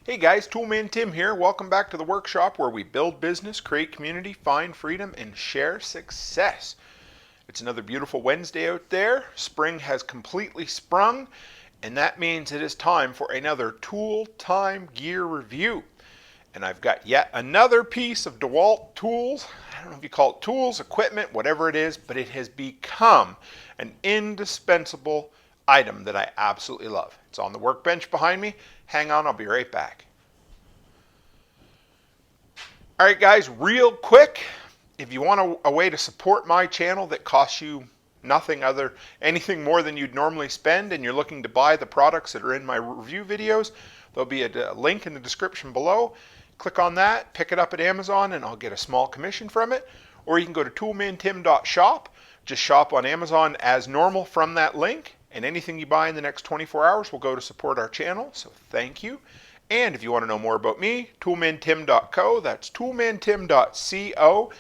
Hey guys, Toolman Tim here. Welcome back to the workshop where we build business, create community, find freedom, and share success. It's another beautiful Wednesday out there. Spring has completely sprung, and that means it is time for another ToolTime gear review. And I've got yet another piece of Dewalt tools. I don't know if you call it tools, equipment, whatever it is, but it has become an indispensable item that I absolutely love. It's on the workbench behind me. Hang on, I'll be right back. All right, guys, real quick, if you want a way to support my channel that costs you anything more than you'd normally spend, and you're looking to buy the products that are in my review videos, there'll be a link in the description below. Click on that, pick it up at Amazon, and I'll get a small commission from it. Or you can go to toolmantim.shop, just shop on Amazon as normal from that link, and anything you buy in the next 24 hours will go to support our channel, so thank you. And if you want to know more about me, toolmantim.co, that's toolmantim.co,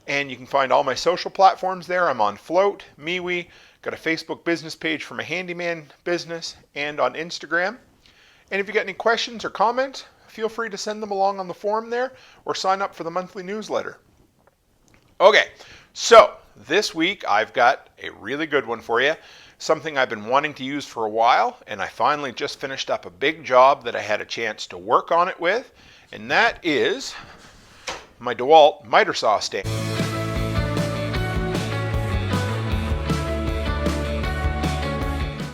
and you can find all my social platforms there. I'm on Float, MeWe, got a Facebook business page for my handyman business, and on Instagram. And if you got any questions or comments, feel free to send them along on the forum there, or sign up for the monthly newsletter. Okay, so this week I've got a really good one for you. Something I've been wanting to use for a while, and I finally just finished up a big job that I had a chance to work on it with, and that is my Dewalt Mitre saw stand.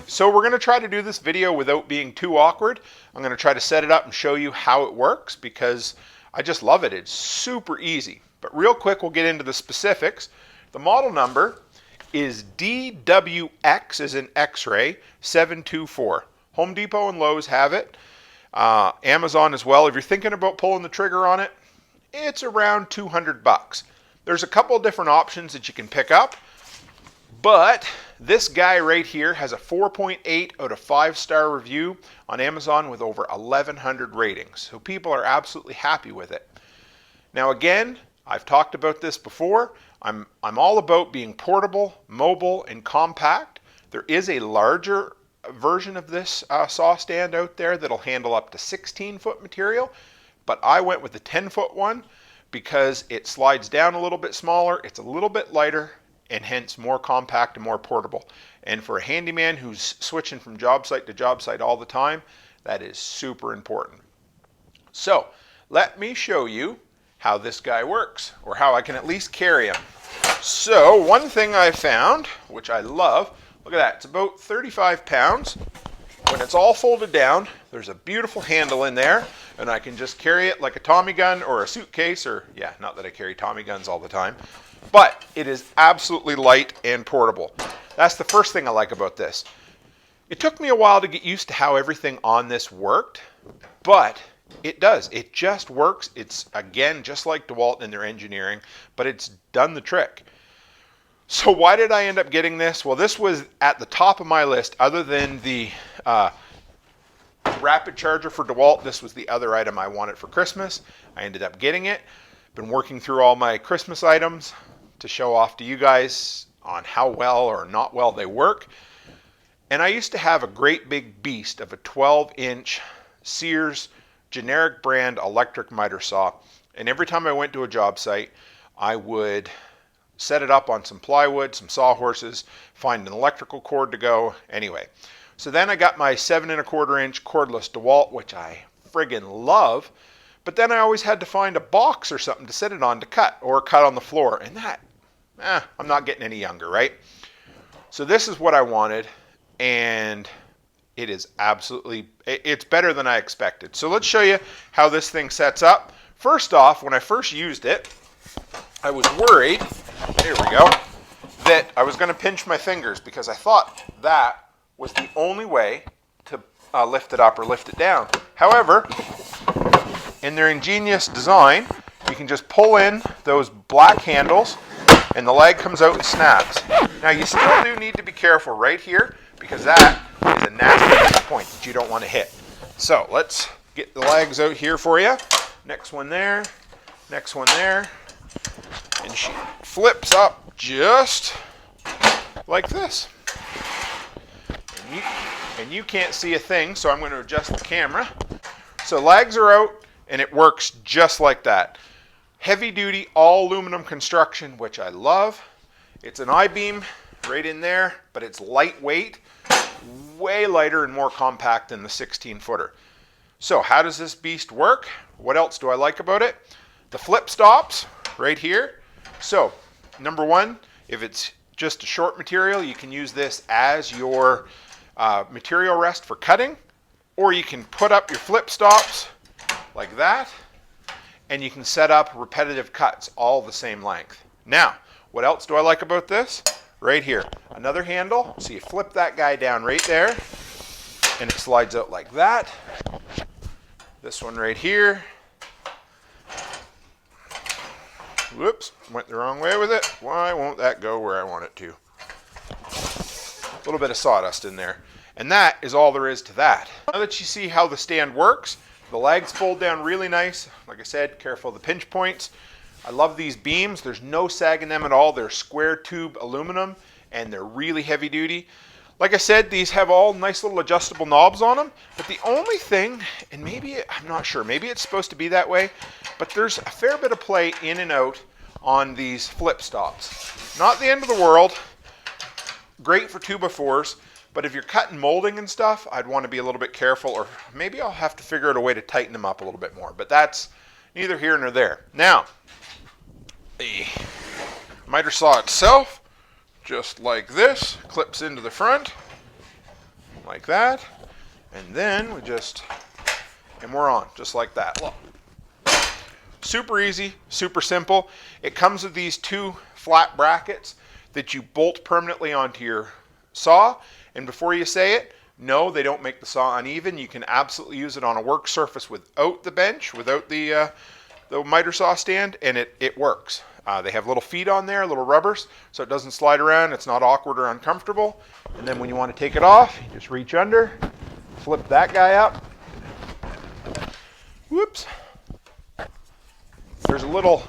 So we're going to try to do this video without being too awkward. I'm going to try to set it up and show you how it works because I just love it. It's super easy. But real quick, we'll get into the specifics. The model number is DWX as in X-ray 724. Home Depot and Lowe's have it. Amazon as well. If you're thinking about pulling the trigger on it, it's around 200 bucks. There's a couple different options that you can pick up, but this guy right here has a 4.8 out of 5-star review on Amazon with over 1,100 ratings. So people are absolutely happy with it. Now again, I've talked about this before. I'm all about being portable, mobile, and compact. There is a larger version of this saw stand out there that'll handle up to 16-foot material, but I went with the 10-foot one because it slides down a little bit smaller, it's a little bit lighter, and hence more compact and more portable. And for a handyman who's switching from job site to job site all the time, that is super important. So let me show you how this guy works, or how I can at least carry him. So one thing I found, which I love, look at that, it's about 35 pounds. When it's all folded down, there's a beautiful handle in there, and I can just carry it like a Tommy gun or a suitcase, or yeah, not that I carry Tommy guns all the time, but it is absolutely light and portable. That's the first thing I like about this. It took me a while to get used to how everything on this worked, but it does. It just works. It's, again, just like Dewalt in their engineering, but it's done the trick. So why did I end up getting this? Well, this was at the top of my list. Other than the rapid charger for Dewalt, this was the other item I wanted for Christmas. I ended up getting it. Been working through all my Christmas items to show off to you guys on how well or not well they work. And I used to have a great big beast of a 12-inch Sears generic brand electric miter saw, and every time I went to a job site I would set it up on some plywood, some sawhorses, find an electrical cord to go. Anyway, so then I got my 7 1/4 inch cordless Dewalt, which I friggin' love, but then I always had to find a box or something to sit it on to cut, or cut on the floor, and that, I'm not getting any younger, right? So this is what I wanted, and it is absolutely, it's better than I expected. So let's show you how this thing sets up. First off, when I first used it, I was worried, there we go, that I was going to pinch my fingers because I thought that was the only way to lift it up or lift it down. However, in their ingenious design, you can just pull in those black handles and the leg comes out and snaps. Now you still do need to be careful right here because that is a nasty point that you don't want to hit. So let's get the legs out here for you. Next one there, next one there, and she flips up just like this. And you can't see a thing, so I'm going to adjust the camera So lags are out and it works just like that. Heavy duty, all aluminum construction, which I love. It's an I-beam right in there, but it's lightweight, way lighter and more compact than the 16-footer. So how does this beast work? What else do I like about it? The flip stops right here. So number one, if it's just a short material, you can use this as your material rest for cutting, or you can put up your flip stops like that, and you can set up repetitive cuts all the same length. Now, what else do I like about this? Right here, another handle. So you flip that guy down right there, and it slides out like that. This one right here. Whoops, went the wrong way with it. Why won't that go where I want it to? A little bit of sawdust in there. And that is all there is to that. Now that you see how the stand works, the legs fold down really nice. Like I said, careful of the pinch points. I love these beams. There's no sag in them at all. They're square tube aluminum and they're really heavy duty. Like I said, these have all nice little adjustable knobs on them, but the only thing, and maybe, I'm not sure, maybe it's supposed to be that way, but there's a fair bit of play in and out on these flip stops. Not the end of the world, great for 2x4s, but if you're cutting molding and stuff, I'd want to be a little bit careful, or maybe I'll have to figure out a way to tighten them up a little bit more, but that's neither here nor there. Now, the miter saw itself, just like this, clips into the front, like that, and then we're on, just like that. Look. Super easy, super simple. It comes with these two flat brackets that you bolt permanently onto your saw, and before you say it, no, they don't make the saw uneven. You can absolutely use it on a work surface without the bench, without the miter saw stand, and it works. They have little feet on there, little rubbers, so it doesn't slide around, it's not awkward or uncomfortable. And then when you want to take it off, you just reach under, flip that guy up. Whoops. There's a little,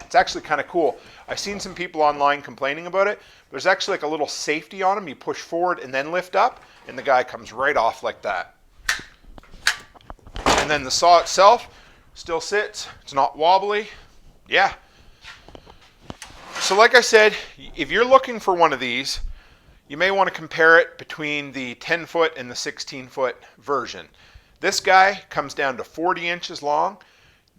it's actually kind of cool. I've seen some people online complaining about it. There's actually like a little safety on them. You push forward and then lift up, and the guy comes right off like that. And then the saw itself still sits, it's not wobbly. Yeah. So like I said, if you're looking for one of these, you may want to compare it between the 10-foot and the 16-foot version. This guy comes down to 40 inches long.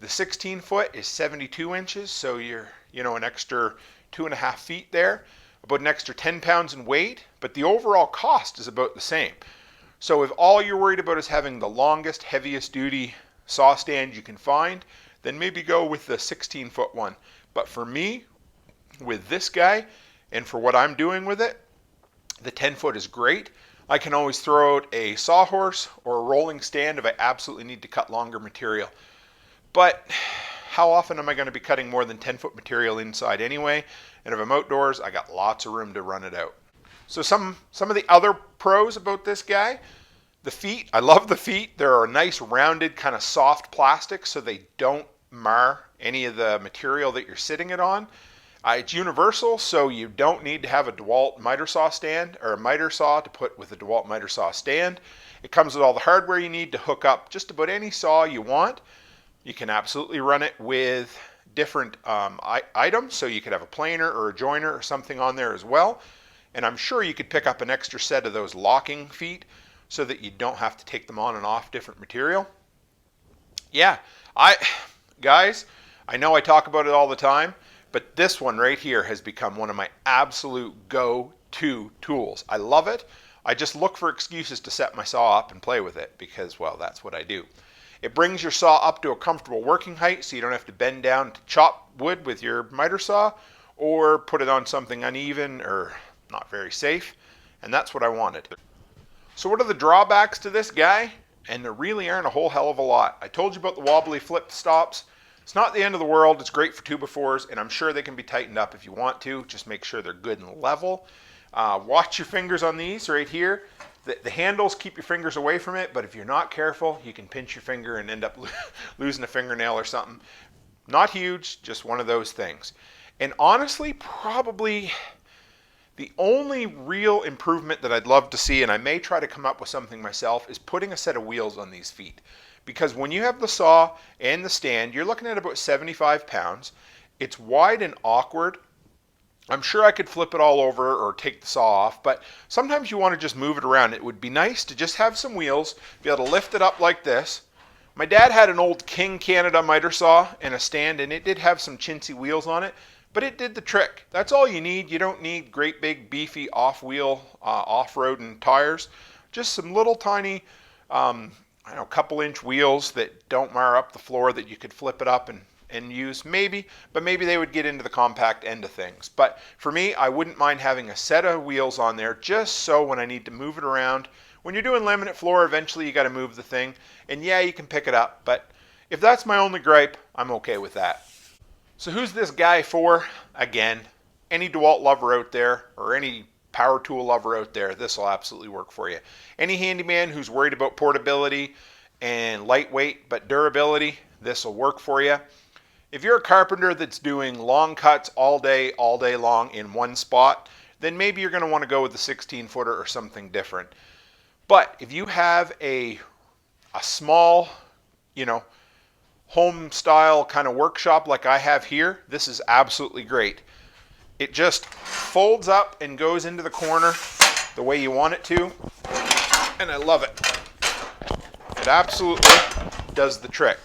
The 16-foot is 72 inches, so you're, an extra 2.5 feet there, about an extra 10 pounds in weight, but the overall cost is about the same. So if all you're worried about is having the longest, heaviest duty saw stand you can find, then maybe go with the 16-foot one. But for me, with this guy, and for what I'm doing with it, the 10-foot is great. I can always throw out a sawhorse or a rolling stand if I absolutely need to cut longer material. But how often am I going to be cutting more than 10-foot material inside anyway? And if I'm outdoors, I got lots of room to run it out. So some of the other pros about this guy, the feet, I love the feet. They're a nice rounded kind of soft plastic so they don't mar any of the material that you're sitting it on. It's universal, so you don't need to have a Dewalt miter saw stand or a miter saw to put with a Dewalt miter saw stand. It comes with all the hardware you need to hook up just about any saw you want. You can absolutely run it with different items, so you could have a planer or a joiner or something on there as well. And I'm sure you could pick up an extra set of those locking feet so that you don't have to take them on and off different material. Yeah, guys, I know I talk about it all the time, but this one right here has become one of my absolute go-to tools. I love it. I just look for excuses to set my saw up and play with it because, well, that's what I do. It brings your saw up to a comfortable working height so you don't have to bend down to chop wood with your miter saw or put it on something uneven or not very safe, and that's what I wanted. So what are the drawbacks to this guy? And there really aren't a whole hell of a lot. I told you about the wobbly flip stops. It's not the end of the world. It's great for 2x4s, and I'm sure they can be tightened up if you want to. Just make sure they're good and level. Watch your fingers on these right here. The handles keep your fingers away from it, but if you're not careful, you can pinch your finger and end up losing a fingernail or something. Not huge, just one of those things. And honestly, probably the only real improvement that I'd love to see, and I may try to come up with something myself, is putting a set of wheels on these feet. because when you have the saw and the stand, you're looking at about 75 pounds. It's wide and awkward. I'm sure I could flip it all over or take the saw off, but sometimes you want to just move it around. It would be nice to just have some wheels, be able to lift it up like this. My dad had an old King Canada miter saw and a stand, and it did have some chintzy wheels on it, but it did the trick. That's all you need. You don't need great big beefy off-wheel off-roading tires. Just some little tiny, couple inch wheels that don't mar up the floor, that you could flip it up and use maybe, but maybe they would get into the compact end of things. But for me, I wouldn't mind having a set of wheels on there just so when I need to move it around. When you're doing laminate floor, eventually you got to move the thing, and yeah, you can pick it up, but if that's my only gripe, I'm okay with that. So who's this guy for? Again, any Dewalt lover out there, or any power tool lover out there, this will absolutely work for you. Any handyman who's worried about portability and lightweight but durability, this will work for you. If you're a carpenter that's doing long cuts all day long in one spot, then maybe you're going to want to go with the 16-footer or something different. But if you have a small, home style kind of workshop like I have here, this is absolutely great. It just folds up and goes into the corner the way you want it to, and I love it. It absolutely does the trick.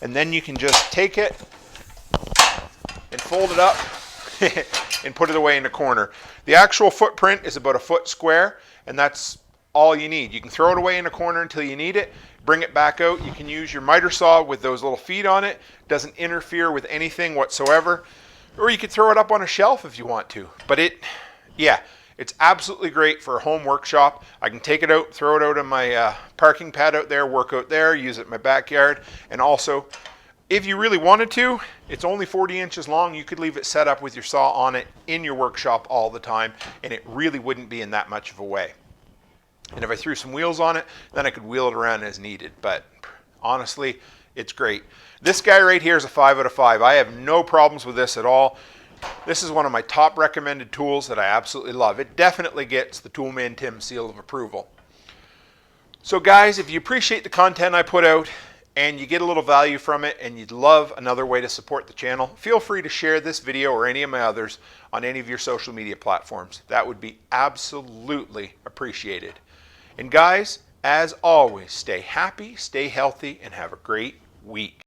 And then you can just take it and fold it up and put it away in the corner. The actual footprint is about a foot square, and that's all you need. You can throw it away in a corner until you need it, bring it back out. You can use your miter saw with those little feet on it. It doesn't interfere with anything whatsoever. Or you could throw it up on a shelf if you want to. But it's absolutely great for a home workshop. I can take it out, throw it out on my parking pad out there, work out there, use it in my backyard. And also, if you really wanted to, it's only 40 inches long. You could leave it set up with your saw on it in your workshop all the time, and it really wouldn't be in that much of a way. And if I threw some wheels on it, then I could wheel it around as needed. But honestly, it's great. This guy right here is a 5 out of 5. I have no problems with this at all. This is one of my top recommended tools that I absolutely love. It definitely gets the Toolman Tim seal of approval. So guys, if you appreciate the content I put out and you get a little value from it and you'd love another way to support the channel, feel free to share this video or any of my others on any of your social media platforms. That would be absolutely appreciated. And guys, as always, stay happy, stay healthy, and have a great week.